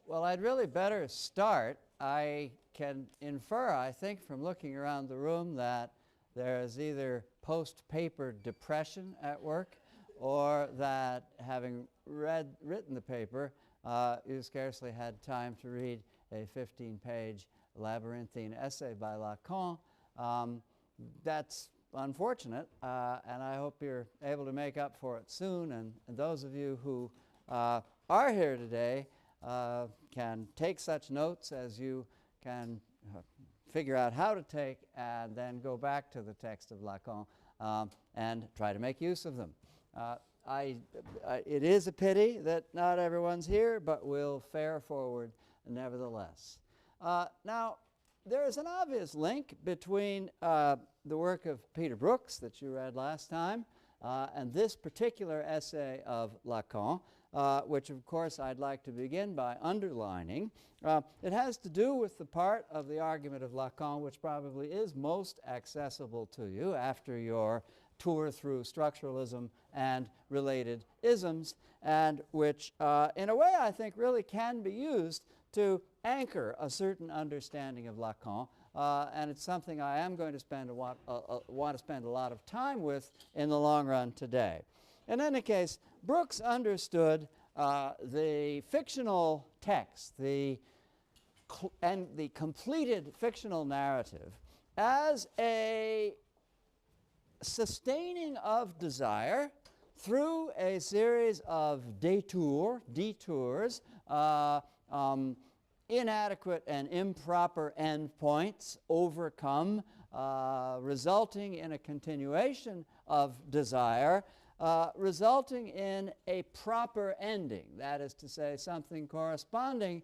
Well, I'd really better start. I can infer, I think, from looking around the room that there is either post-paper depression at work or that having written the paper, you scarcely had time to read a 15-page labyrinthine essay by Lacan. That's unfortunate, and I hope you're able to make up for it soon. And those of you who are here today can take such notes as you can figure out how to take and then go back to the text of Lacan and try to make use of them. It is a pity that not everyone's here, but we'll fare forward nevertheless. Now, there is an obvious link between the work of Peter Brooks that you read last time and this particular essay of Lacan, which of course I'd like to begin by underlining. It has to do with the part of the argument of Lacan which probably is most accessible to you after your tour through structuralism and related isms, and which in a way I think really can be used to anchor a certain understanding of Lacan, and it's something I am going to want to spend a lot of time with in the long run today. In any case, Brooks understood the fictional text, and the completed fictional narrative as a sustaining of desire through a series of detours, inadequate and improper endpoints overcome, resulting in a continuation of desire, resulting in a proper ending, that is to say, something corresponding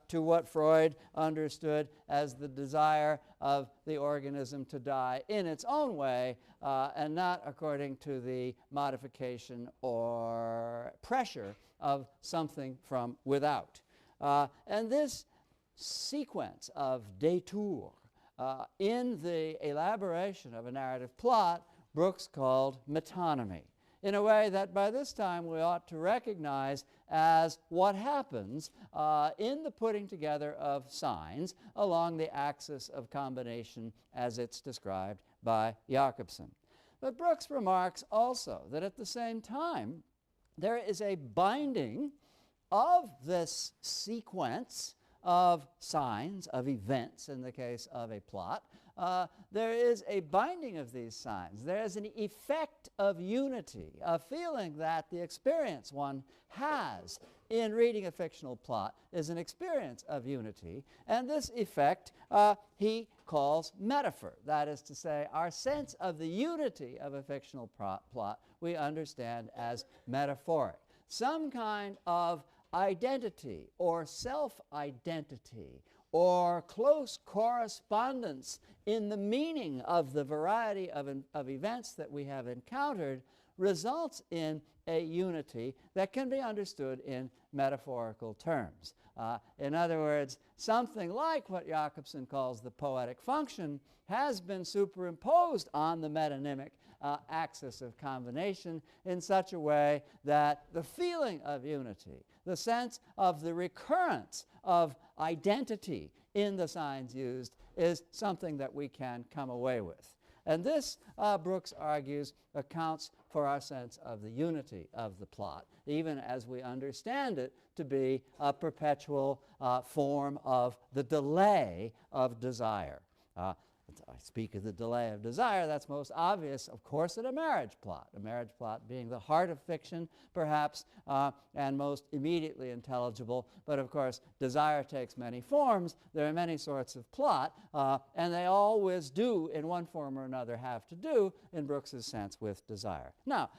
to what Freud understood as the desire of the organism to die in its own way, and not according to the modification or pressure of something from without. And this sequence of détours in the elaboration of a narrative plot, Brooks called metonymy, in a way that by this time we ought to recognize as what happens in the putting together of signs along the axis of combination as it's described by Jakobson. But Brooks remarks also that at the same time there is a binding of this sequence of signs, of events in the case of a plot. There is a binding of these signs. There is an effect of unity, a feeling that the experience one has in reading a fictional plot is an experience of unity, and this effect he calls metaphor. That is to say, our sense of the unity of a fictional plot we understand as metaphoric. Some kind of identity or self-identity or close correspondence in the meaning of the variety of events that we have encountered results in a unity that can be understood in metaphorical terms. In other words, something like what Jakobson calls the poetic function has been superimposed on the metonymic axis of combination in such a way that the feeling of unity, the sense of the recurrence of identity in the signs used, is something that we can come away with. And this, Brooks argues, accounts for our sense of the unity of the plot, even as we understand it to be a perpetual form of the delay of desire. I speak of the delay of desire. That's most obvious, of course, in a marriage plot being the heart of fiction, perhaps, and most immediately intelligible. But, of course, desire takes many forms. There are many sorts of plot, and they always do, in one form or another, have to do, in Brooks's sense, with desire. Now,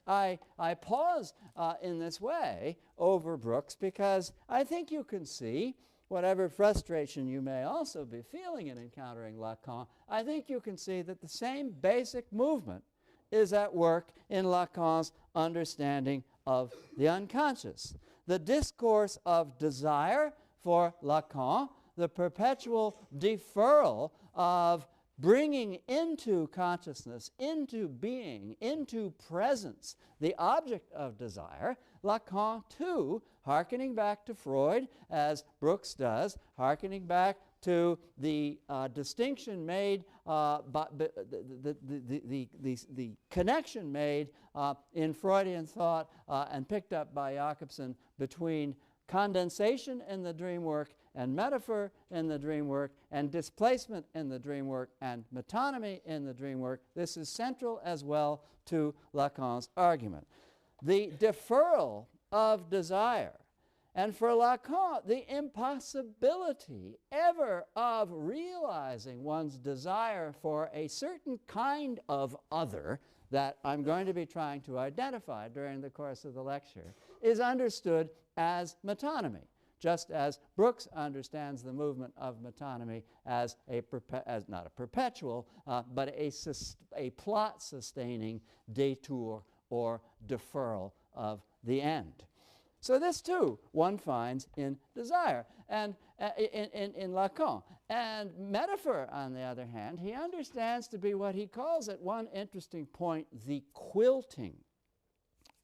I pause in this way over Brooks because I think you can see, whatever frustration you may also be feeling in encountering Lacan, I think you can see that the same basic movement is at work in Lacan's understanding of the unconscious. The discourse of desire for Lacan, the perpetual deferral of bringing into consciousness, into being, into presence, the object of desire, Lacan too hearkening back to Freud, as Brooks does, hearkening back to the distinction made, by the connection made in Freudian thought and picked up by Jakobson between condensation in the dream work and metaphor in the dream work and displacement in the dream work and metonymy in the dream work. This is central as well to Lacan's argument. The deferral of desire, and for Lacan, the impossibility ever of realizing one's desire for a certain kind of other that I'm going to be trying to identify during the course of the lecture, is understood as metonymy, just as Brooks understands the movement of metonymy as not a perpetual, but a plot-sustaining detour or deferral of the end. So this, too, one finds in desire and in Lacan. And metaphor, on the other hand, he understands to be what he calls at one interesting point the quilting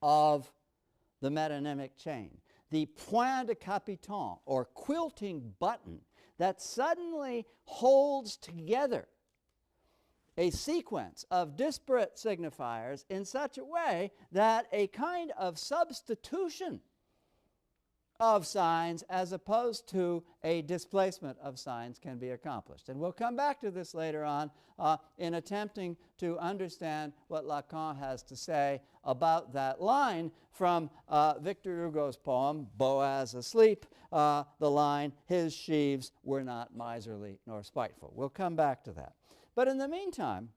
of the metonymic chain, the point de capiton, or quilting button, that suddenly holds together a sequence of disparate signifiers in such a way that a kind of substitution of signs as opposed to a displacement of signs can be accomplished. And we'll come back to this later on in attempting to understand what Lacan has to say about that line from Victor Hugo's poem, Boaz Asleep, the line, "His sheaves were not miserly nor spiteful." We'll come back to that. But in the meantime,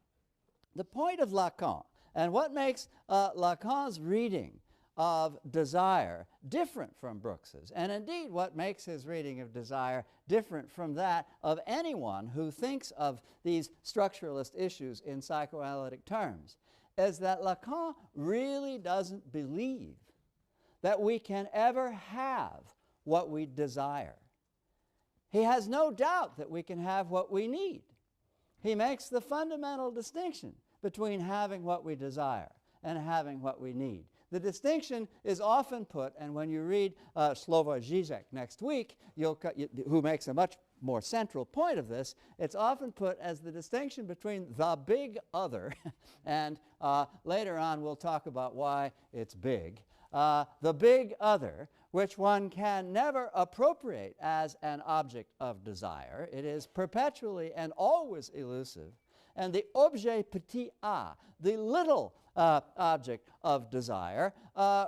the point of Lacan, and what makes Lacan's reading of desire different from Brooks's, and indeed what makes his reading of desire different from that of anyone who thinks of these structuralist issues in psychoanalytic terms, is that Lacan really doesn't believe that we can ever have what we desire. He has no doubt that we can have what we need. He makes the fundamental distinction between having what we desire and having what we need. The distinction is often put, and when you read Slavoj Žižek next week, who makes a much more central point of this, it's often put as the distinction between the big other, and later on we'll talk about why it's big, the big other, which one can never appropriate as an object of desire. It is perpetually and always elusive. And the objet petit a, the little object of desire,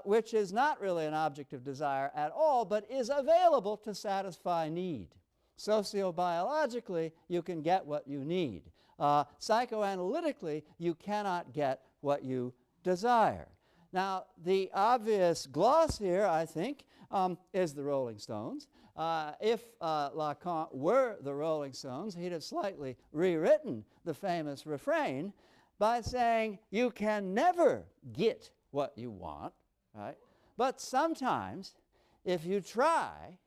which is not really an object of desire at all, but is available to satisfy need. Sociobiologically, you can get what you need. Psychoanalytically, you cannot get what you desire. Now, the obvious gloss here, I think, is the Rolling Stones. If Lacan were the Rolling Stones, he'd have slightly rewritten the famous refrain by saying, you can never get what you want, right? But sometimes, if you try,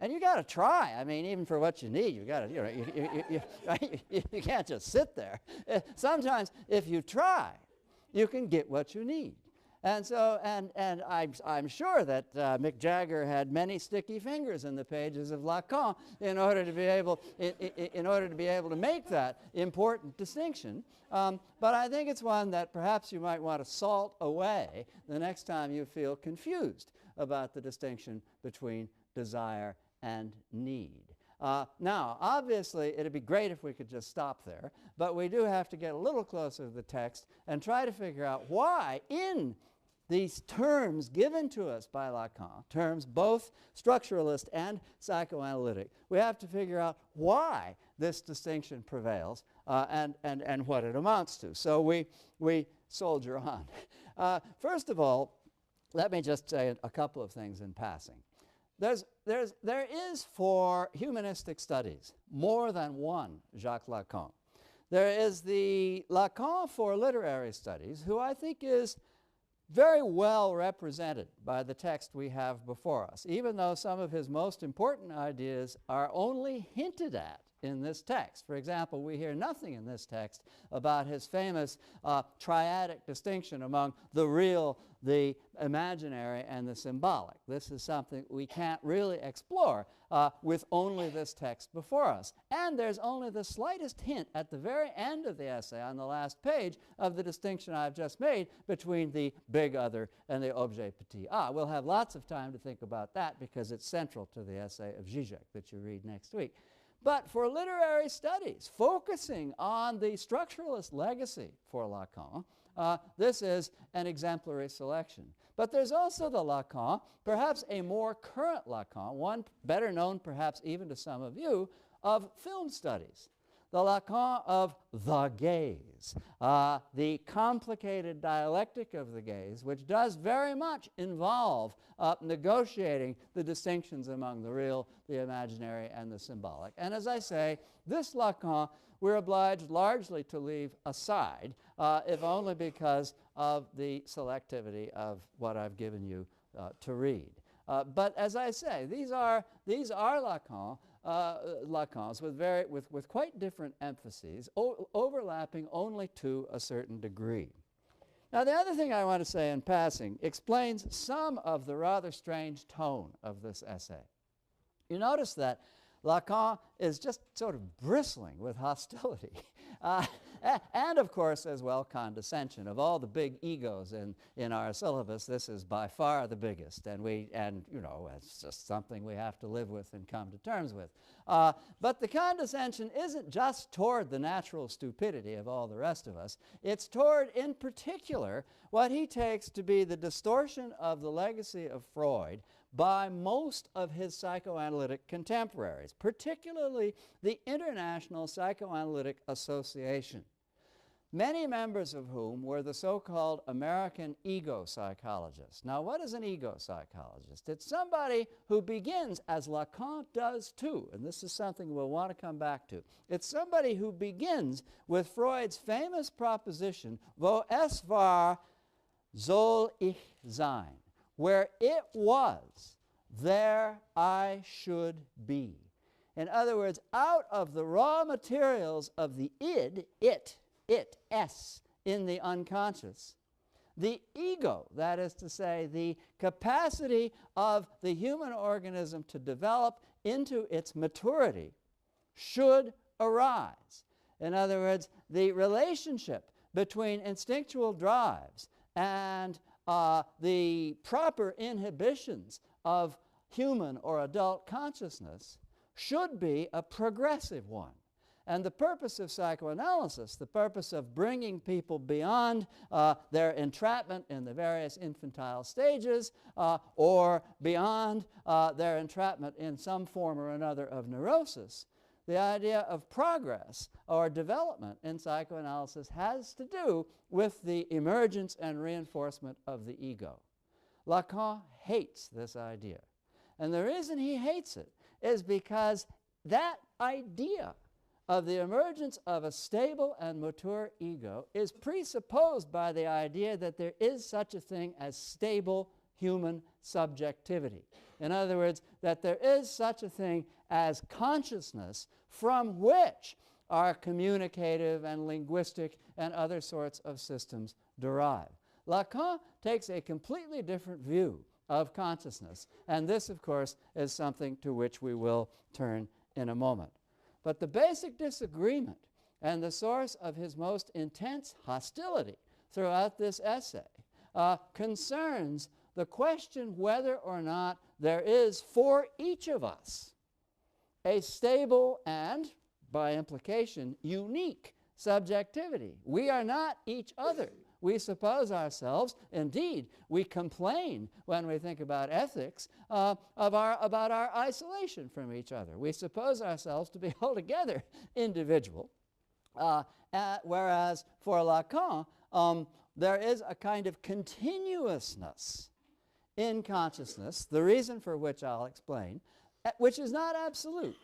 and you got to try. I mean, even for what you need, you got to, you can't just sit there. Sometimes, if you try, you can get what you need. And so, and I'm sure that Mick Jagger had many sticky fingers in the pages of Lacan in order to be able, to make that important distinction. But I think it's one that perhaps you might want to salt away the next time you feel confused about the distinction between desire and need. Now, obviously, it'd be great if we could just stop there, but we do have to get a little closer to the text and try to figure out why in these terms given to us by Lacan, terms both structuralist and psychoanalytic, we have to figure out why this distinction prevails and what it amounts to. So we soldier on. First of all, let me just say a couple of things in passing. There is for humanistic studies more than one Jacques Lacan. There is the Lacan for literary studies, who I think is very well represented by the text we have before us, even though some of his most important ideas are only hinted at in this text. For example, we hear nothing in this text about his famous triadic distinction among the real, the imaginary, and the symbolic. This is something we can't really explore with only this text before us. And there's only the slightest hint at the very end of the essay, on the last page, of the distinction I've just made between the big other and the objet petit a. We'll have lots of time to think about that because it's central to the essay of Zizek that you read next week. But for literary studies, focusing on the structuralist legacy for Lacan, this is an exemplary selection. But there's also the Lacan, perhaps a more current Lacan, one better known perhaps even to some of you, of film studies. The Lacan of the gaze, the complicated dialectic of the gaze, which does very much involve negotiating the distinctions among the real, the imaginary, and the symbolic. And as I say, this Lacan we're obliged largely to leave aside, if only because of the selectivity of what I've given you to read. But as I say, these are Lacan, Lacans with quite different emphases, overlapping only to a certain degree. Now, the other thing I want to say in passing explains some of the rather strange tone of this essay. You notice that Lacan is just sort of bristling with hostility. And, of course, as well, condescension. Of all the big egos in our syllabus, this is by far the biggest. And you know, it's just something we have to live with and come to terms with. But the condescension isn't just toward the natural stupidity of all the rest of us. It's toward, in particular, what he takes to be the distortion of the legacy of Freud by most of his psychoanalytic contemporaries, particularly the International Psychoanalytic Association, many members of whom were the so-called American ego psychologists. Now, what is an ego psychologist? It's somebody who begins, as Lacan does too, and this is something we'll want to come back to. It's somebody who begins with Freud's famous proposition, wo es war, soll ich sein. Where it was, there I should be. In other words, out of the raw materials of the id, es, in the unconscious, the ego, that is to say, the capacity of the human organism to develop into its maturity, should arise. In other words, the relationship between instinctual drives and the proper inhibitions of human or adult consciousness should be a progressive one. And the purpose of psychoanalysis, the purpose of bringing people beyond their entrapment in the various infantile stages or beyond their entrapment in some form or another of neurosis, the idea of progress or development in psychoanalysis has to do with the emergence and reinforcement of the ego. Lacan hates this idea. And the reason he hates it is because that idea of the emergence of a stable and mature ego is presupposed by the idea that there is such a thing as stable human subjectivity. In other words, that there is such a thing as consciousness from which our communicative and linguistic and other sorts of systems derive. Lacan takes a completely different view of consciousness, and this, of course, is something to which we will turn in a moment. But the basic disagreement and the source of his most intense hostility throughout this essay concerns the question whether or not there is for each of us a stable and, by implication, unique subjectivity. We are not each other. We suppose ourselves, indeed, we complain when we think about ethics about our isolation from each other. We suppose ourselves to be altogether individual, whereas for Lacan, there is a kind of continuousness in consciousness, the reason for which I'll explain, which is not absolute.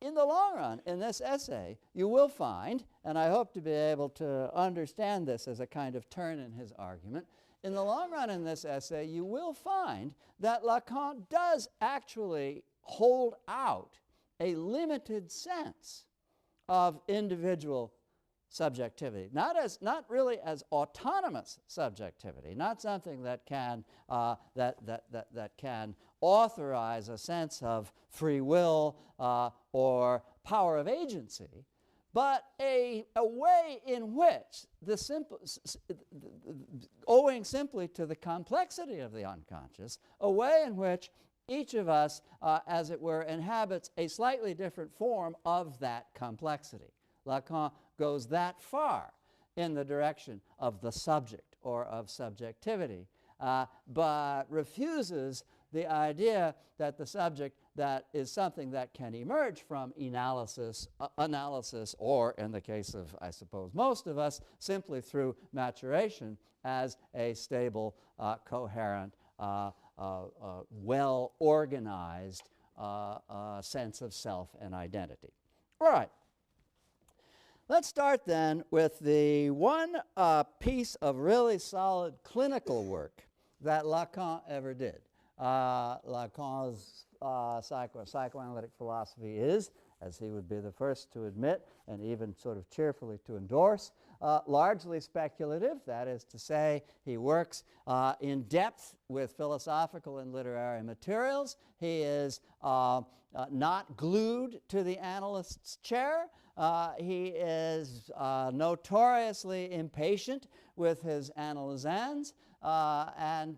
In the long run, in this essay, you will find, and I hope to be able to understand this as a kind of turn in his argument, in the long run in this essay, you will find that Lacan does actually hold out a limited sense of individual subjectivity, not really as autonomous subjectivity, not something that can that can authorize a sense of free will or power of agency, but a way in which owing simply to the complexity of the unconscious, a way in which each of us, as it were, inhabits a slightly different form of that complexity. Lacan goes that far in the direction of the subject or of subjectivity, but refuses the idea that the subject that is something that can emerge from analysis, or in the case of, I suppose, most of us, simply through maturation as a stable, coherent, well-organized sense of self and identity. All right. Let's start then with the one piece of really solid clinical work that Lacan ever did. Lacan's psychoanalytic philosophy is, as he would be the first to admit and even sort of cheerfully to endorse, largely speculative. That is to say, he works in depth with philosophical and literary materials. He is not glued to the analyst's chair. He is notoriously impatient with his analysans and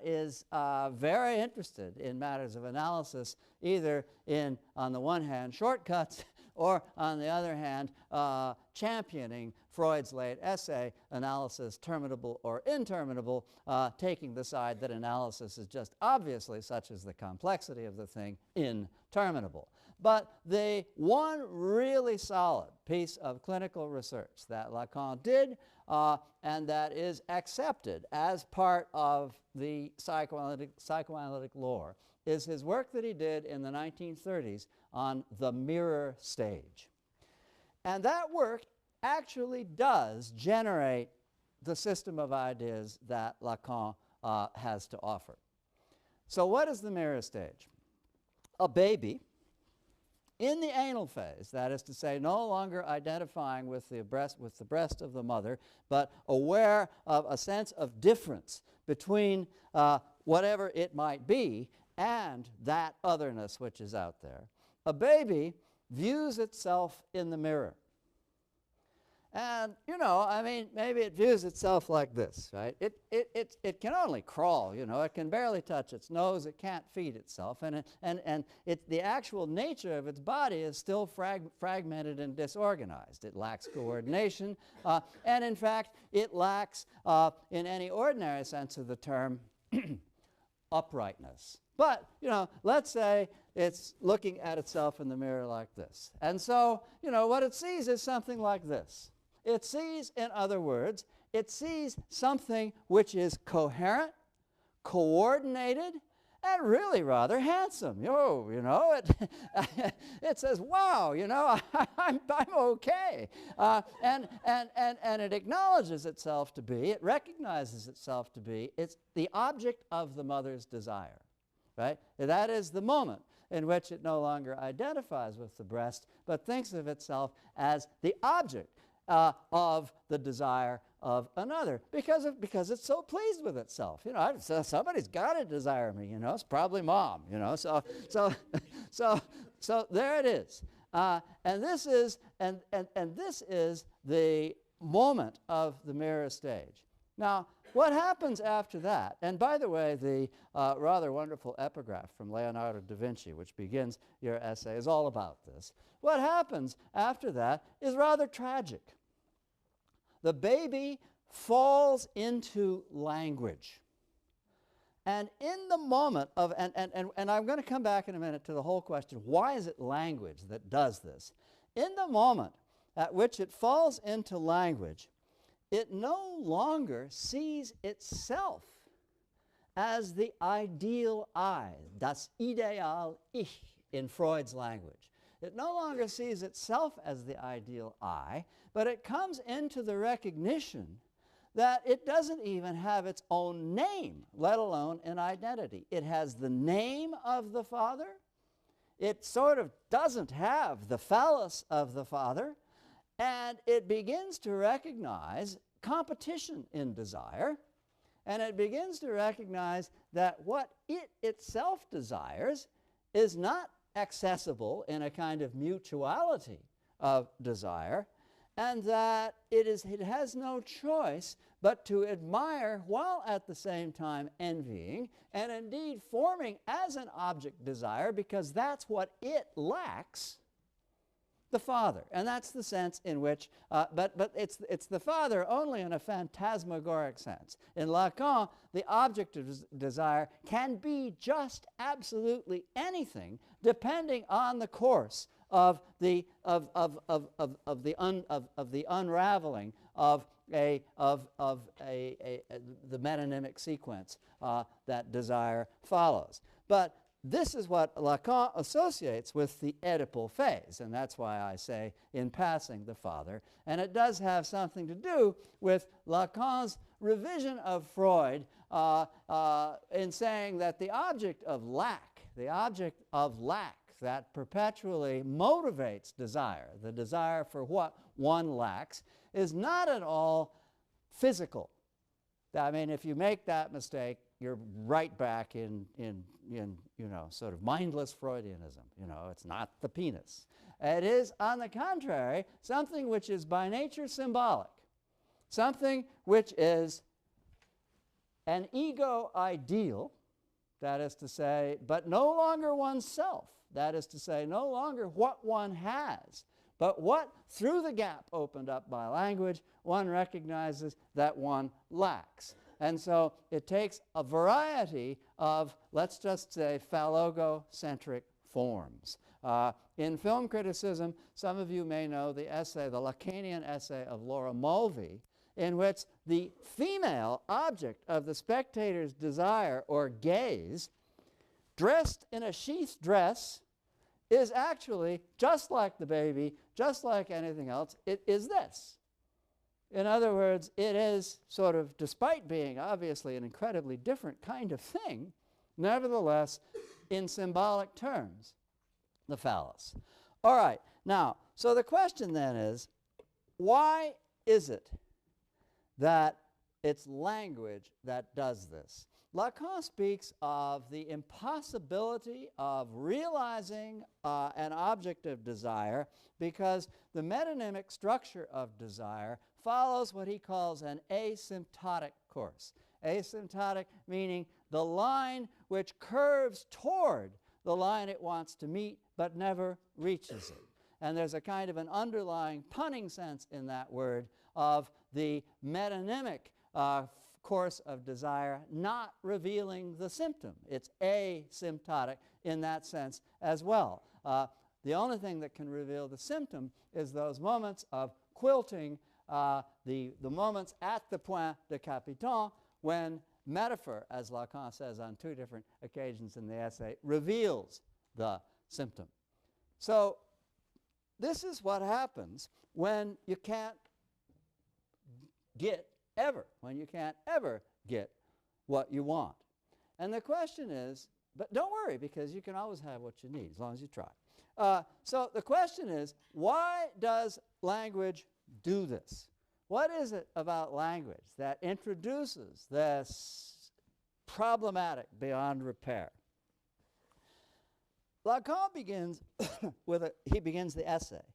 is very interested in matters of analysis, either in, on the one hand, shortcuts, or on the other hand, championing Freud's late essay, Analysis Terminable or Interminable, taking the side that analysis is just obviously, such as the complexity of the thing, interminable. But the one really solid piece of clinical research that Lacan did and that is accepted as part of the psychoanalytic lore is his work that he did in the 1930s on the mirror stage. And that work actually does generate the system of ideas that Lacan has to offer. So what is the mirror stage? A baby in the anal phase, that is to say, no longer identifying with the breast of the mother, but aware of a sense of difference between whatever it might be and that otherness which is out there. A baby views itself in the mirror. And, you know, I mean, maybe it views itself like this, right? It can only crawl, you know. It can barely touch its nose. It can't feed itself. And the actual nature of its body is still fragmented and disorganized. It lacks coordination. And, in fact, it lacks, in any ordinary sense of the term, uprightness. But, you know, let's say it's looking at itself in the mirror like this. And so, you know, what it sees is something like this. It sees, in other words, it sees something which is coherent, coordinated, and really rather handsome. You know, it says, wow, you know, I'm okay. And it acknowledges itself to be, it recognizes itself to be, it's the object of the mother's desire, right? That is the moment in which it no longer identifies with the breast, but thinks of itself as the object of the desire of another, because it's so pleased with itself. You know, somebody's got to desire me. You know, it's probably mom. You know, so there it is. And this is this is the moment of the mirror stage. Now, what happens after that? And by the way, the rather wonderful epigraph from Leonardo da Vinci, which begins your essay, is all about this. What happens after that is rather tragic. The baby falls into language. And in the moment of, and I'm going to come back in a minute to the whole question, why is it language that does this? In the moment at which it falls into language, it no longer sees itself as the ideal I, das Ideal Ich in Freud's language. It no longer sees itself as the ideal I, but it comes into the recognition that it doesn't even have its own name, let alone an identity. It has the name of the father, it sort of doesn't have the phallus of the father, and it begins to recognize competition in desire, and it begins to recognize that what it itself desires is not accessible in a kind of mutuality of desire, and that it has no choice but to admire while at the same time envying, and indeed forming as an object desire, because that's what it lacks, the father. And that's the sense in which, but it's the father only in a phantasmagoric sense. In Lacan, the object of desire can be just absolutely anything, depending on the course of the unraveling of the metonymic sequence that desire follows. But this is what Lacan associates with the Oedipal phase, and that's why I say in passing the father. And it does have something to do with Lacan's revision of Freud in saying that the object of lack that perpetually motivates desire, the desire for what one lacks, is not at all physical. I mean, if you make that mistake, you're right back in sort of mindless Freudianism. It's not the penis. It is, on the contrary, something which is by nature symbolic, something which is an ego ideal, that is to say, but no longer oneself, that is to say, no longer what one has, but what, through the gap opened up by language, one recognizes that one lacks. And so it takes a variety of, let's just say, phallogocentric forms. In film criticism, some of you may know the essay, the Lacanian essay of Laura Mulvey, in which the female object of the spectator's desire or gaze, dressed in a sheath dress, is actually, just like the baby, just like anything else, it is this. In other words, it is sort of, despite being obviously an incredibly different kind of thing, nevertheless, in symbolic terms, the phallus. All right, now, so the question then is, why is it that it's language that does this? Lacan speaks of the impossibility of realizing an object of desire because the metonymic structure of desire follows what he calls an asymptotic course. Asymptotic meaning the line which curves toward the line it wants to meet but never reaches it. And there's a kind of an underlying punning sense in that word of the metonymic course of desire not revealing the symptom. It's asymptotic in that sense as well. The only thing that can reveal the symptom is those moments of quilting, the moments at the point de capiton when metaphor, as Lacan says on two different occasions in the essay, reveals the symptom. So this is what happens when you can't get when you can't ever get what you want. And the question is, but don't worry, because you can always have what you need as long as you try. So the question is, why does language do this? What is it about language that introduces this problematic beyond repair? Lacan begins he begins the essay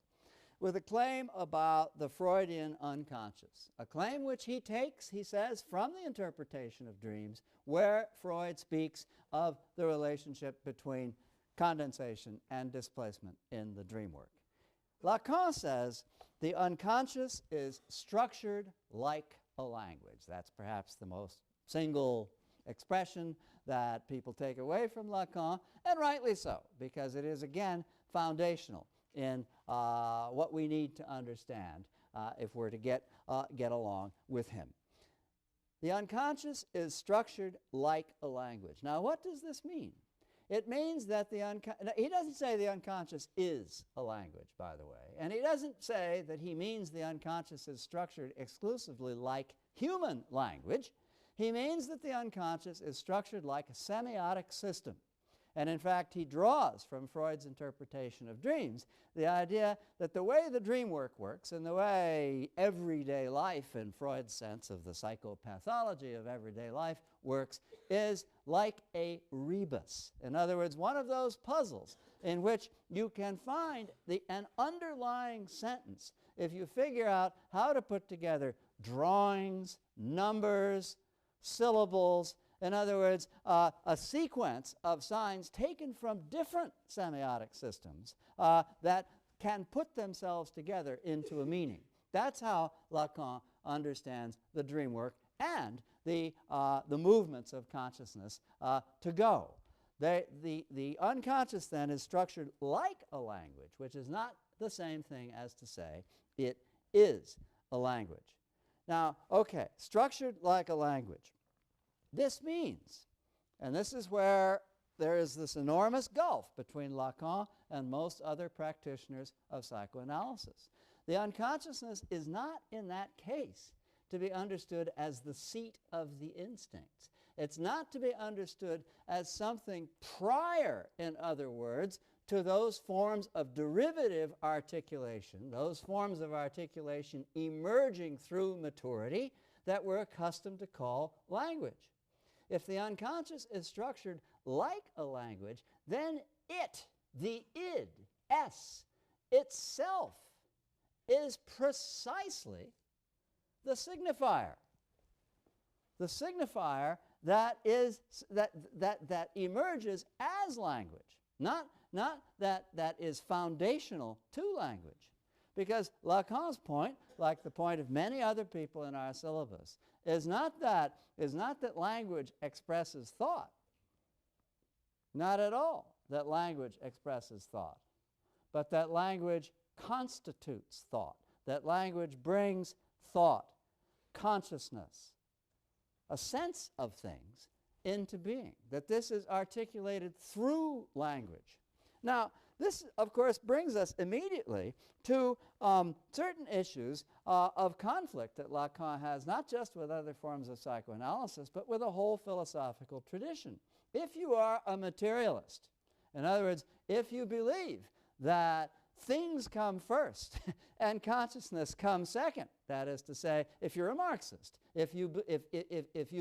with a claim about the Freudian unconscious, a claim which he takes, he says, from the interpretation of dreams, where Freud speaks of the relationship between condensation and displacement in the dream work. Lacan says the unconscious is structured like a language. That's perhaps the most single expression that people take away from Lacan, and rightly so, because it is, again, foundational in what we need to understand if we're to get along with him. The unconscious is structured like a language. Now, what does this mean? It means that he doesn't say the unconscious is a language, by the way, and he doesn't say that he means the unconscious is structured exclusively like human language. He means that the unconscious is structured like a semiotic system. And in fact, he draws from Freud's interpretation of dreams the idea that the way the dream work works and the way everyday life, in Freud's sense of the psychopathology of everyday life, works is like a rebus. In other words, one of those puzzles in which you can find an underlying sentence if you figure out how to put together drawings, numbers, syllables. In other words, a sequence of signs taken from different semiotic systems that can put themselves together into a meaning. That's how Lacan understands the dream work and the movements of consciousness to go. The unconscious, then, is structured like a language, which is not the same thing as to say it is a language. Now, okay, structured like a language. This means, and this is where there is this enormous gulf between Lacan and most other practitioners of psychoanalysis. The unconsciousness is not, in that case, to be understood as the seat of the instincts. It's not to be understood as something prior, in other words, to those forms of derivative articulation, those forms of articulation emerging through maturity that we're accustomed to call language. If the unconscious is structured like a language, then it, the id, S, itself, is precisely the signifier. The signifier that emerges as language, not that is foundational to language. Because Lacan's point, like the point of many other people in our syllabus, is not that language expresses thought. Not at all that language expresses thought, but that language constitutes thought, that language brings thought, consciousness, a sense of things into being, that this is articulated through language. Now, this, of course, brings us immediately to certain issues of conflict that Lacan has, not just with other forms of psychoanalysis, but with a whole philosophical tradition. If you are a materialist, in other words, if you believe that things come first and consciousness comes second, that is to say, if you're a Marxist, if you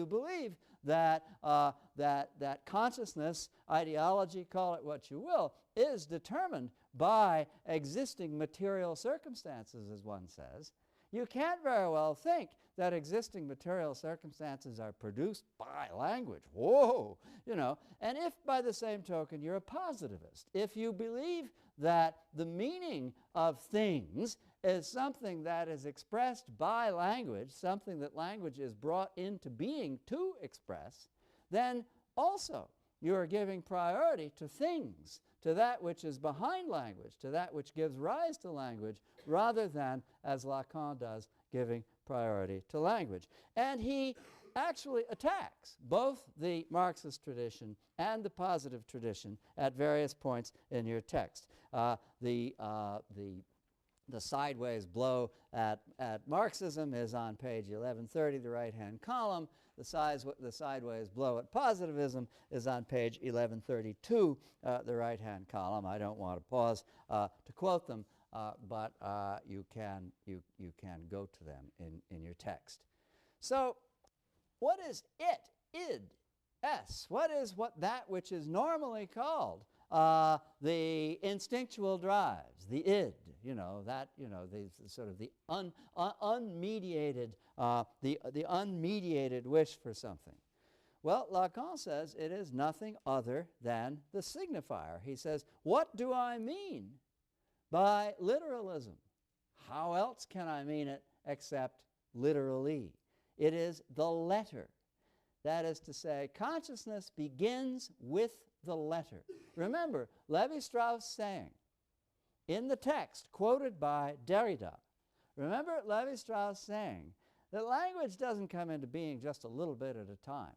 believe that that consciousness, ideology, call it what you will, is determined by existing material circumstances, as one says, you can't very well think that existing material circumstances are produced by language. Whoa! You know, and if by the same token you're a positivist, if you believe that the meaning of things is something that is expressed by language, something that language is brought into being to express, then also you are giving priority to things, to that which is behind language, to that which gives rise to language, rather than, as Lacan does, giving priority to language. And he actually attacks both the Marxist tradition and the positive tradition at various points in your text. The sideways blow at Marxism is on page 1130, the right-hand column. The sideways blow at positivism is on page 1132, the right-hand column. I don't want to pause to quote them, but you can go to them in your text. So, what is it? Id, S. What is that which is normally called the instinctual drives, the id? The sort of the unmediated, the unmediated wish for something. Well, Lacan says it is nothing other than the signifier. He says, what do I mean by literalism? How else can I mean it except literally? It is the letter. That is to say, consciousness begins with the letter. Remember, Lévi-Strauss saying, in the text quoted by Derrida, remember Lévi-Strauss saying that language doesn't come into being just a little bit at a time.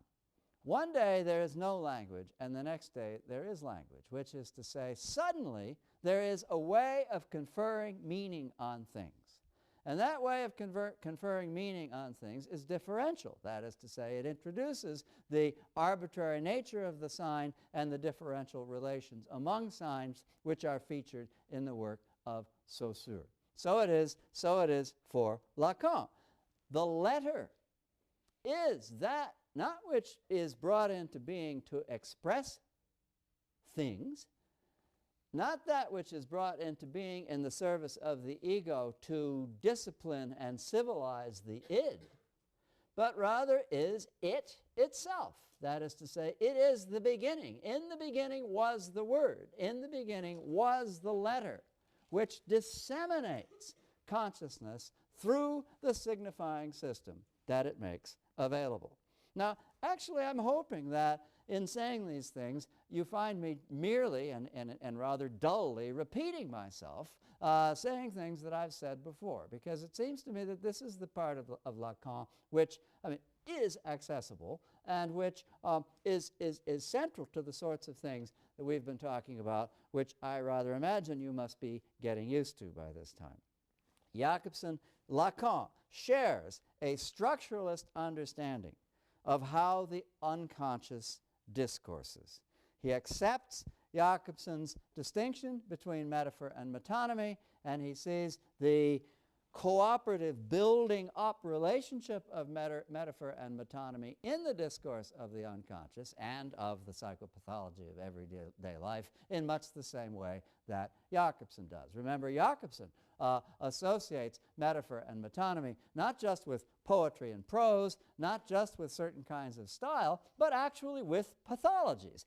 One day there is no language, and the next day there is language, which is to say, suddenly there is a way of conferring meaning on things. And that way of conferring meaning on things is differential. That is to say, it introduces the arbitrary nature of the sign and the differential relations among signs which are featured in the work of Saussure. So it is for Lacan. The letter is that not which is brought into being to express things, not that which is brought into being in the service of the ego to discipline and civilize the id, but rather is it itself. That is to say, it is the beginning. In the beginning was the word. In the beginning was the letter, which disseminates consciousness through the signifying system that it makes available. Now, actually, I'm hoping that in saying these things, you find me merely and rather dully repeating myself, saying things that I've said before, because it seems to me that this is the part of Lacan which, is accessible and which is central to the sorts of things that we've been talking about, which I rather imagine you must be getting used to by this time. Lacan shares a structuralist understanding of how the unconscious discourses. He accepts Jakobson's distinction between metaphor and metonymy, and he sees the cooperative building up relationship of metaphor and metonymy in the discourse of the unconscious and of the psychopathology of everyday life in much the same way that Jakobson does. Remember, Jakobson associates metaphor and metonymy not just with poetry and prose, not just with certain kinds of style, but actually with pathologies.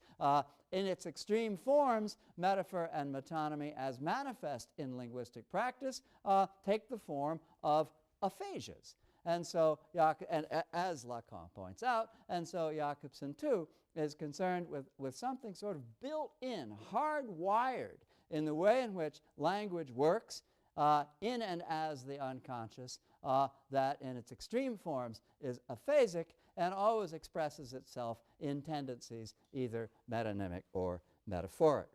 In its extreme forms, metaphor and metonymy as manifest in linguistic practice take the form of aphasias. And so, as Lacan points out, and so Jakobson too is concerned with something sort of built in, hardwired in the way in which language works in and as the unconscious, that in its extreme forms is aphasic and always expresses itself in tendencies either metonymic or metaphoric.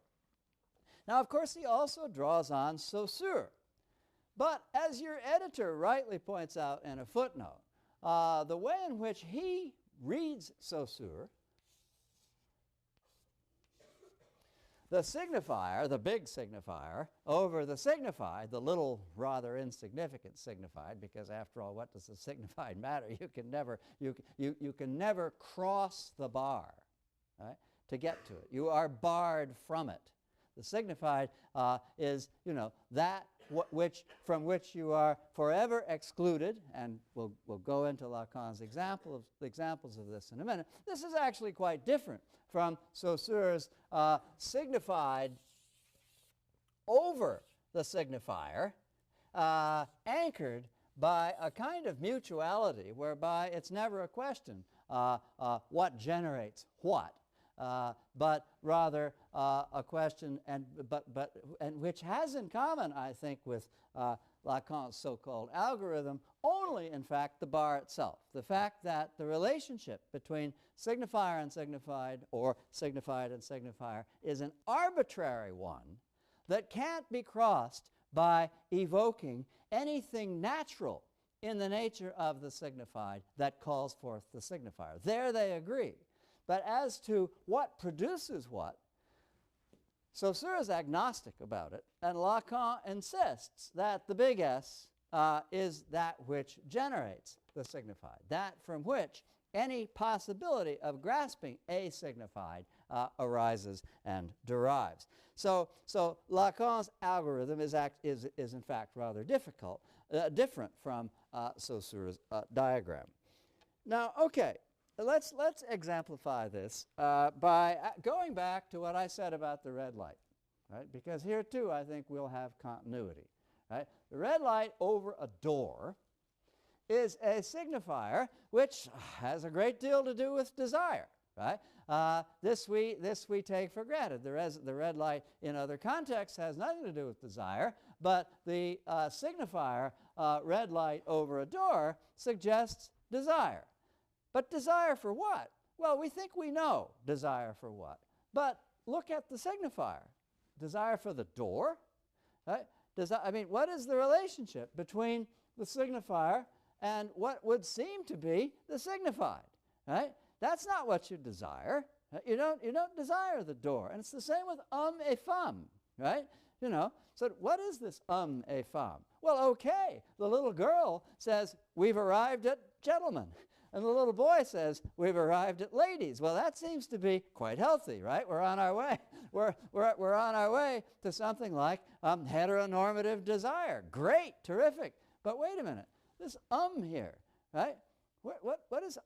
Now, of course, he also draws on Saussure. But as your editor rightly points out in a footnote, the way in which he reads Saussure, the signifier, the big signifier, over the signified, the little rather insignificant signified, because after all, what does the signified matter? You can never cross the bar, right, to get to it. You are barred from it. The signified is, that from which you are forever excluded, and we'll go into Lacan's examples of this in a minute. This is actually quite different from Saussure's signified over the signifier, anchored by a kind of mutuality whereby it's never a question what generates what, but rather a question and which has in common, I think, with Lacan's so-called algorithm only, in fact, the bar itself. The fact that the relationship between signifier and signified, or signified and signifier, is an arbitrary one that can't be crossed by evoking anything natural in the nature of the signified that calls forth the signifier. There they agree. But as to what produces what, Saussure is agnostic about it, and Lacan insists that the big S is that which generates the signified, that from which any possibility of grasping a signified arises and derives. So Lacan's algorithm is in fact rather different from Saussure's diagram. Now, okay. Let's exemplify this by going back to what I said about the red light, right? Because here too I think we'll have continuity, right? The red light over a door is a signifier which has a great deal to do with desire, right? This we take for granted. The red light in other contexts has nothing to do with desire, but the signifier red light over a door suggests desire. But desire for what? Well, we think we know desire for what. But look at the signifier. Desire for the door? Right? What is the relationship between the signifier and what would seem to be the signified, right? That's not what you desire. You don't desire the door. And it's the same with et femme, right? So what is this et femme? Well, okay, the little girl says, we've arrived at gentlemen. And the little boy says, we've arrived at ladies. Well, that seems to be quite healthy, right? We're on our way. We're on our way to something like heteronormative desire. Great, terrific. But wait a minute. This here, right? What is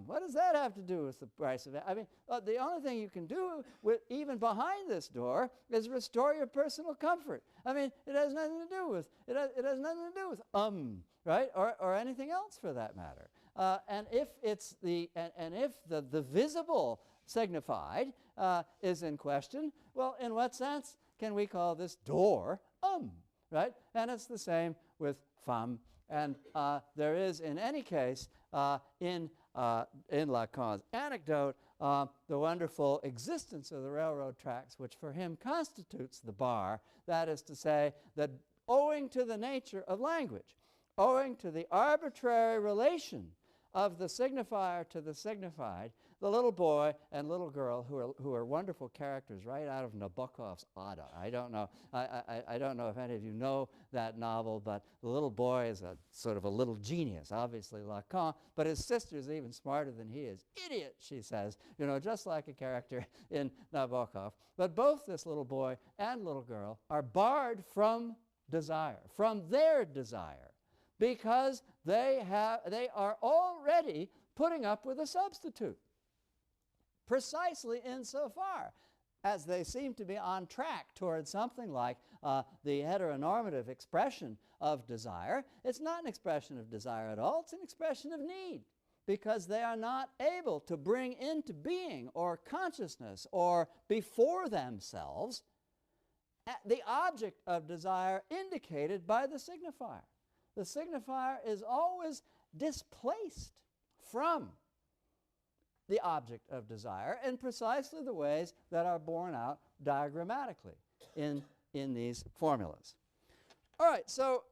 What does that have to do with the price of it? I mean, the only thing you can do with even behind this door is restore your personal comfort. I mean, it has nothing to do with right, or anything else for that matter. And if it's if the visible signified is in question, well, in what sense can we call this door right? And it's the same with femme. And there is, in any case, in Lacan's anecdote, the wonderful existence of the railroad tracks, which for him constitutes the bar. That is to say, that owing to the nature of language, owing to the arbitrary relation of the signifier to the signified, the little boy and little girl, who are wonderful characters right out of Nabokov's Ada. I don't know if any of you know that novel, but the little boy is a sort of a little genius, obviously Lacan, but his sister's even smarter than he is. Idiot, she says, just like a character in Nabokov. But both this little boy and little girl are barred from desire, from their desire, because they are already putting up with a substitute. Precisely insofar as they seem to be on track towards something like the heteronormative expression of desire. It's not an expression of desire at all, it's an expression of need, because they are not able to bring into being or consciousness or before themselves the object of desire indicated by the signifier. The signifier is always displaced from the object of desire in precisely the ways that are borne out diagrammatically in these formulas. All right, so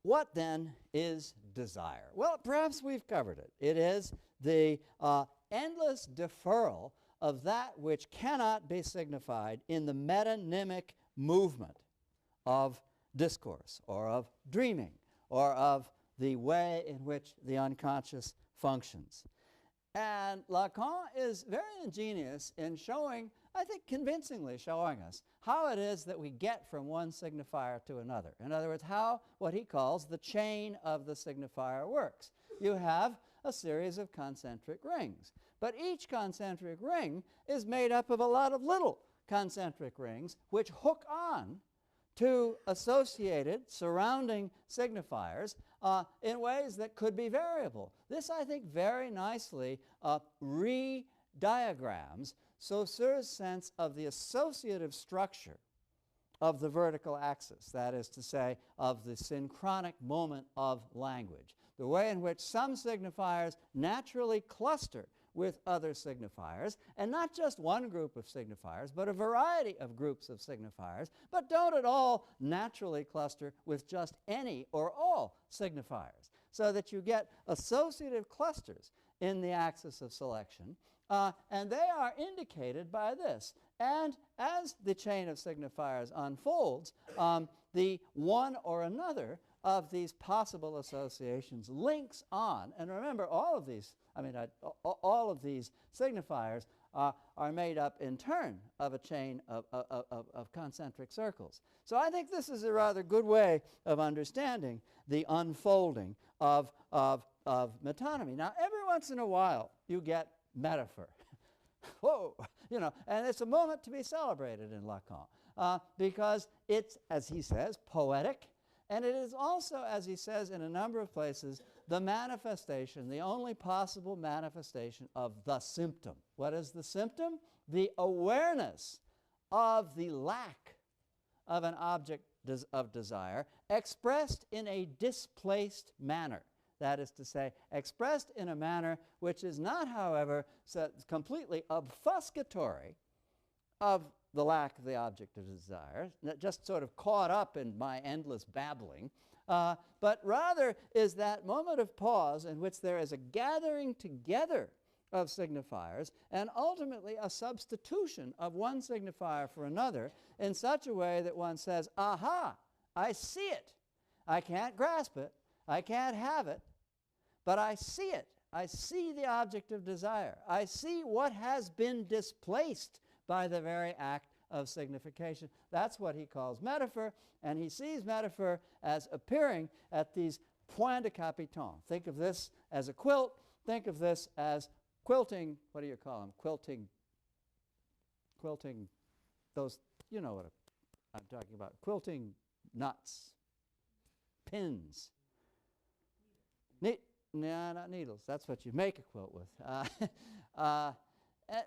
what then is desire? Well, perhaps we've covered it. It is the endless deferral of that which cannot be signified in the metonymic movement of discourse, or of dreaming, or of the way in which the unconscious functions. And Lacan is very ingenious in showing, I think convincingly showing us, how it is that we get from one signifier to another. In other words, how what he calls the chain of the signifier works. You have a series of concentric rings, but each concentric ring is made up of a lot of little concentric rings which hook on to associated surrounding signifiers in ways that could be variable. This, I think, very nicely re-diagrams Saussure's sense of the associative structure of the vertical axis, that is to say, of the synchronic moment of language, the way in which some signifiers naturally cluster with other signifiers, and not just one group of signifiers, but a variety of groups of signifiers, but don't at all naturally cluster with just any or all signifiers, so that you get associative clusters in the axis of selection, and they are indicated by this. And as the chain of signifiers unfolds, the one or another of these possible associations links on. And remember, all of these signifiers are made up in turn of a chain of concentric circles. So I think this is a rather good way of understanding the unfolding of metonymy. Now, every once in a while, you get metaphor. Whoa! And it's a moment to be celebrated in Lacan, because it's, as he says, poetic, and it is also, as he says in a number of places, the manifestation, the only possible manifestation of the symptom. What is the symptom? The awareness of the lack of an object of desire expressed in a displaced manner. That is to say, expressed in a manner which is not, however, completely obfuscatory of the lack of the object of desire, just sort of caught up in my endless babbling, but rather is that moment of pause in which there is a gathering together of signifiers and ultimately a substitution of one signifier for another in such a way that one says, aha, I see it. I can't grasp it. I can't have it, but I see it. I see the object of desire. I see what has been displaced by the very act of signification. That's what he calls metaphor, and he sees metaphor as appearing at these points de capiton. Think of this as a quilt. Think of this as quilting. What do you call them? Quilting, those, you know what I'm talking about. Quilting nuts, pins. No, not needles. That's what you make a quilt with.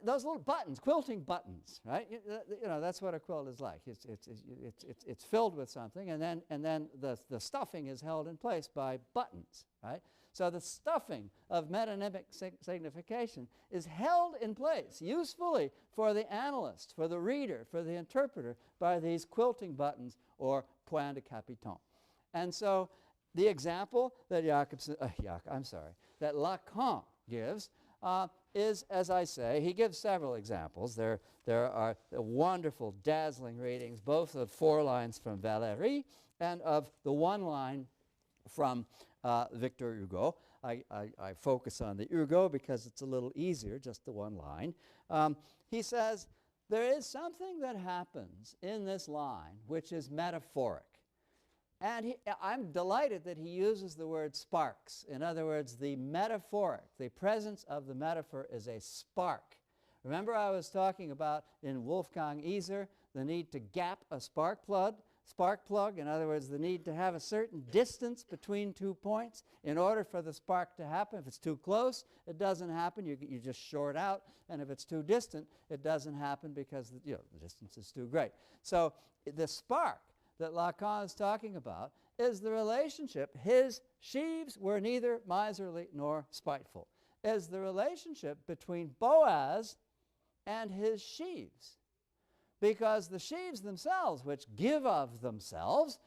Those little buttons, quilting buttons, right? You know, that's what a quilt is like. It's filled with something, and then the stuffing is held in place by buttons, right? So the stuffing of metonymic signification is held in place usefully for the analyst, for the reader, for the interpreter by these quilting buttons or point de capiton. And so the example that that Lacan gives is, as I say, he gives several examples. There are wonderful, dazzling readings, both of 4 lines from Valéry and of the 1 line from Victor Hugo. I focus on the Hugo because it's a little easier, just the 1 line. He says, there is something that happens in this line which is metaphoric. And I'm delighted that he uses the word sparks. In other words, the metaphoric, the presence of the metaphor is a spark. Remember I was talking about in Wolfgang Iser the need to gap a spark plug, in other words, the need to have a certain distance between 2 points in order for the spark to happen. If it's too close, it doesn't happen. You just short out. And if it's too distant, it doesn't happen because the distance is too great. So the spark that Lacan is talking about is the relationship. His sheaves were neither miserly nor spiteful. Is the relationship between Boaz and his sheaves. Because the sheaves themselves, which give of themselves,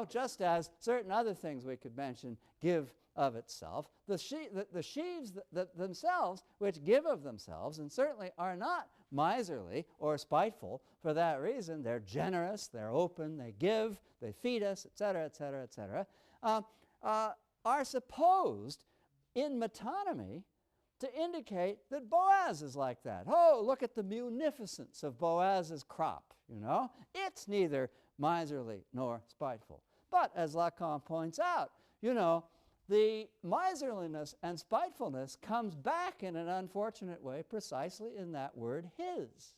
just as certain other things we could mention give of itself, the sheaves themselves, which give of themselves, and certainly are not miserly or spiteful for that reason. They're generous, they're open, they give, they feed us, etc., etc., etc., are supposed in metonymy to indicate that Boaz is like that. Oh, look at the munificence of Boaz's crop, It's neither miserly nor spiteful. But as Lacan points out, the miserliness and spitefulness comes back in an unfortunate way precisely in that word his.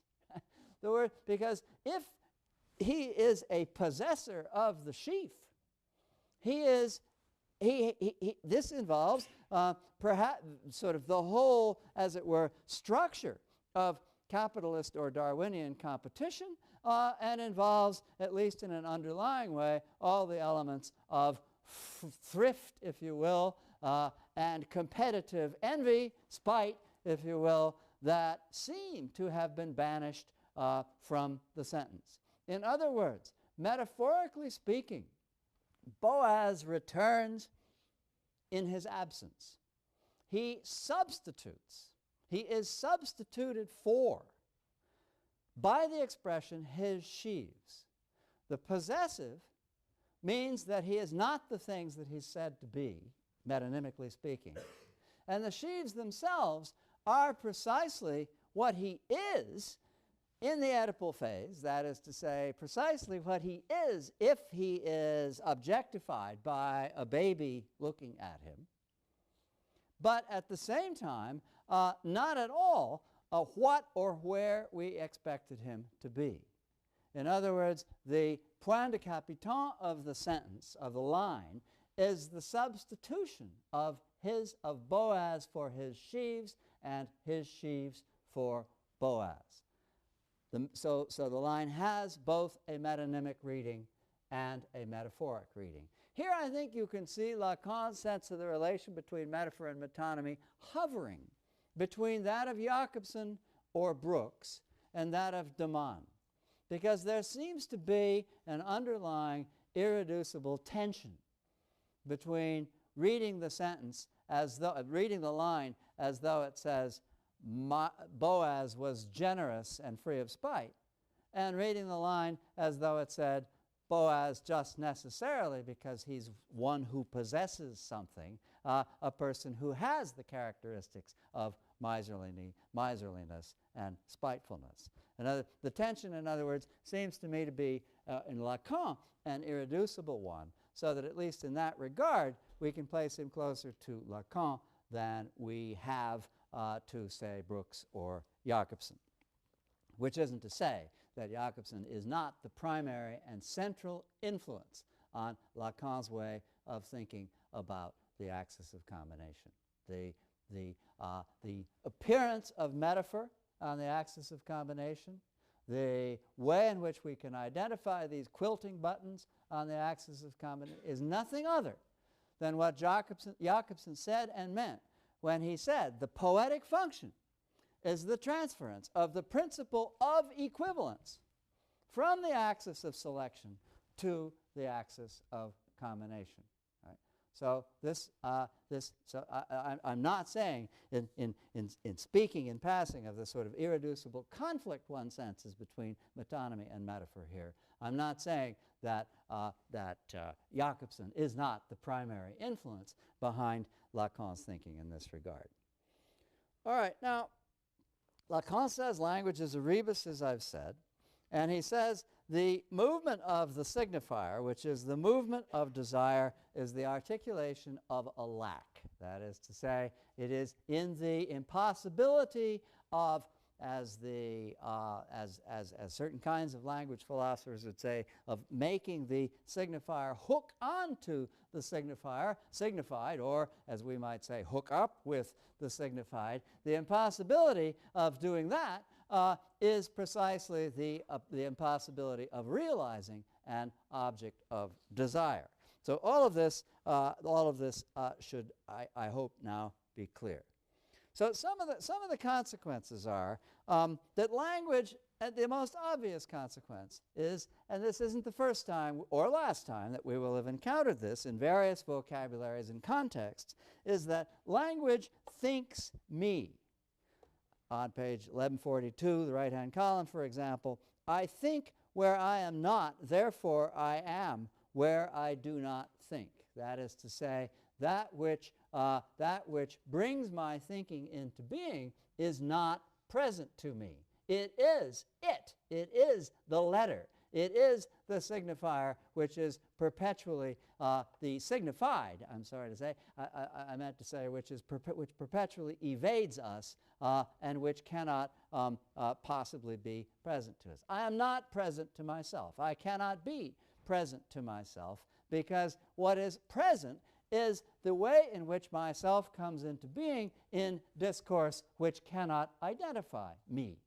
The word, because if he is a possessor of the sheaf, this involves perhaps sort of the whole, as it were, structure of capitalist or Darwinian competition, and involves, at least in an underlying way, all the elements of thrift, if you will, and competitive envy, spite, if you will, that seem to have been banished from the sentence. In other words, metaphorically speaking, Boaz returns in his absence. He substitutes. He is substituted for by the expression his sheaves. The possessive means that he is not the things that he's said to be, metonymically speaking. And the sheaves themselves are precisely what he is in the Oedipal phase, that is to say, precisely what he is if he is objectified by a baby looking at him, but at the same time, not at all what or where we expected him to be. In other words, the point de capiton of the sentence, of the line, is the substitution of Boaz for his sheaves and his sheaves for Boaz. So the line has both a metonymic reading and a metaphoric reading. Here I think you can see Lacan's sense of the relation between metaphor and metonymy hovering between that of Jakobson or Brooks and that of de Man, because there seems to be an underlying irreducible tension between reading the sentence as though, reading the line as though it says Boaz was generous and free of spite, and reading the line as though it said Boaz just necessarily because he's one who possesses something, a person who has the characteristics of miserliness and spitefulness. The tension, in other words, seems to me to be, in Lacan, an irreducible one, so that at least in that regard, we can place him closer to Lacan than we have to, say, Brooks or Jacobson. Which isn't to say that Jacobson is not the primary and central influence on Lacan's way of thinking about the axis of combination. The appearance of metaphor on the axis of combination, the way in which we can identify these quilting buttons on the axis of combination is nothing other than what Jacobson said and meant when he said the poetic function is the transference of the principle of equivalence from the axis of selection to the axis of combination. Right? So I'm not saying in speaking in passing of this sort of irreducible conflict one senses between metonymy and metaphor here. I'm not saying that Jacobson is not the primary influence behind Lacan's thinking in this regard. All right, now Lacan says language is a rebus, as I've said, and he says the movement of the signifier, which is the movement of desire, is the articulation of a lack. That is to say, it is in the impossibility of, as certain kinds of language philosophers would say, of making the signifier hook onto the signified, or as we might say, hook up with the signified. The impossibility of doing that is precisely the impossibility of realizing an object of desire. So all of this should, I hope, now be clear. So some of the consequences are that language, the most obvious consequence is, and this isn't the first time or last time that we will have encountered this in various vocabularies and contexts, is that language thinks me. On page 1142, the right-hand column, for example, I think where I am not, therefore I am where I do not think. That is to say, that which brings my thinking into being is not present to me. It is it. It is the letter. It is the signifier which is perpetually, the signified, I'm sorry to say, I meant to say which perpetually evades us and which cannot possibly be present to us. I am not present to myself. I cannot be present to myself because what is present is the way in which myself comes into being in discourse which cannot identify me.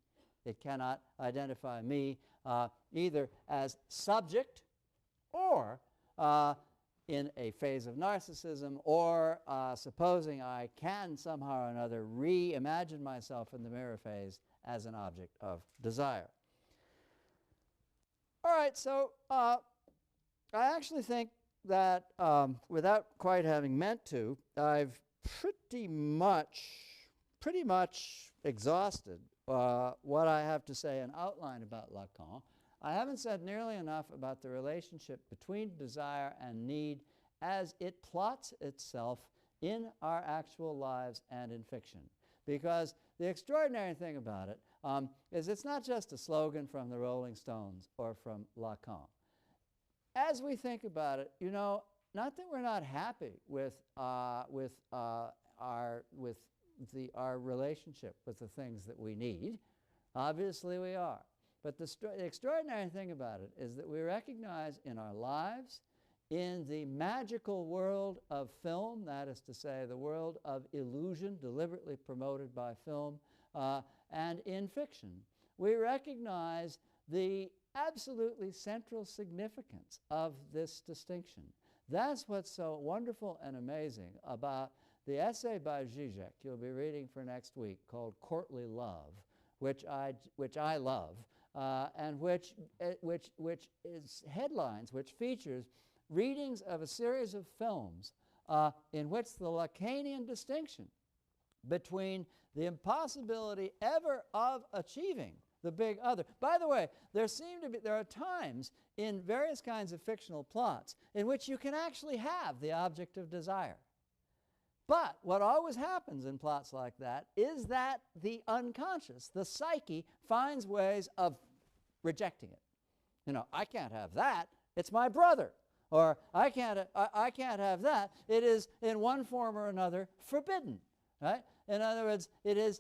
It cannot identify me either as subject or in a phase of narcissism, or supposing I can somehow or another reimagine myself in the mirror phase as an object of desire. All right, so I actually think that without quite having meant to, I've pretty much exhausted what I have to say and outline about Lacan. I haven't said nearly enough about the relationship between desire and need as it plots itself in our actual lives and in fiction. Because the extraordinary thing about it is it's not just a slogan from the Rolling Stones or from Lacan. As we think about it, you know, not that we're not happy with our relationship with the things that we need. Obviously we are. But the extraordinary thing about it is that we recognize in our lives, in the magical world of film, that is to say, the world of illusion deliberately promoted by film, and in fiction, we recognize the absolutely central significance of this distinction. That's what's so wonderful and amazing about the essay by Zizek you'll be reading for next week called Courtly Love, which I love, and which is headlines, which features readings of a series of films in which the Lacanian distinction between the impossibility ever of achieving the big other. By the way, there are times in various kinds of fictional plots in which you can actually have the object of desire. But what always happens in plots like that is that the unconscious, the psyche, finds ways of rejecting it. You know, I can't have that. It's my brother. Or I can't have that. It is in one form or another forbidden. Right? In other words, in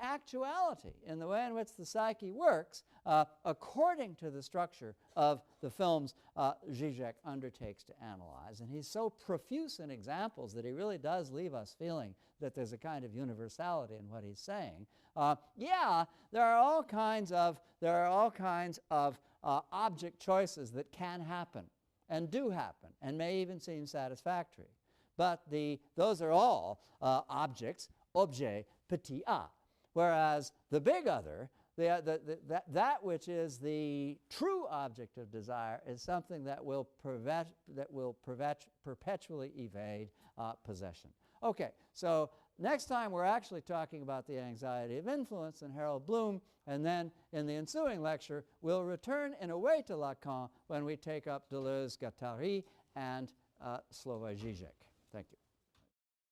actuality, in the way in which the psyche works, according to the structure of the films Zizek undertakes to analyze. And he's so profuse in examples that he really does leave us feeling that there's a kind of universality in what he's saying. Yeah, there are all kinds of object choices that can happen and do happen and may even seem satisfactory. But those are all objects, objet petit a, whereas the big other, that which is the true object of desire, is something that will perpetually evade possession. Okay, so next time we're actually talking about the anxiety of influence and Harold Bloom, and then in the ensuing lecture we'll return in a way to Lacan when we take up Deleuze, Guattari, and Slavoj Žižek. Thank you.